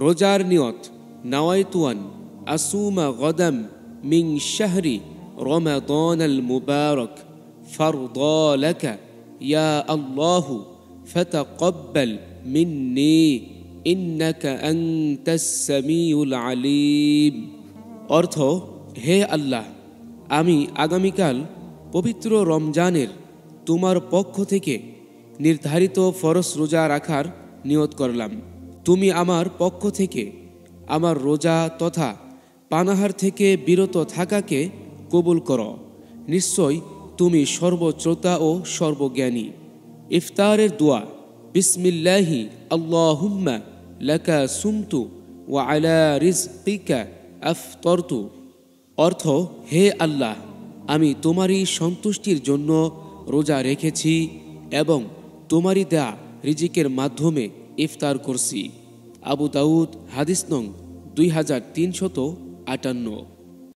রোজার নিয়ত নাওয়াইতুয়ান আসুমা গদাম মিং শাহরি রমাদান আল মুবারক ফারদালাকা ইয়া আল্লাহু ফাতাকাব্বাল মিন্নি ইন্নাকা আনতাস সামিউল আলিম। অর্থ, হে আল্লাহ, আমি আগামীকাল পবিত্র রমজানের তোমার পক্ষ থেকে নির্ধারিত ফরজ রোজা রাখার নিয়ত করলাম। তুমি আমার পক্ষ থেকে আমার রোজা তথা পানাহার থেকে বিরত থাকাকে কবুল করো। নিশ্চয় তুমি সর্বশ্রোতা ও সর্বজ্ঞানী। ইফতারের দোয়া বিসমিল্লাহি আল্লাহুম্মা লাকা সুমতু ওয়া আলা রিজকিকা আফতারতু। অর্থ, হে আল্লাহ, আমি তোমারই সন্তুষ্টির জন্য রোজা রেখেছি এবং তোমারই দেয়া রিজিকের মাধ্যমে ইফতার করছি। আবু দাউদ, হাদিস নং 2358।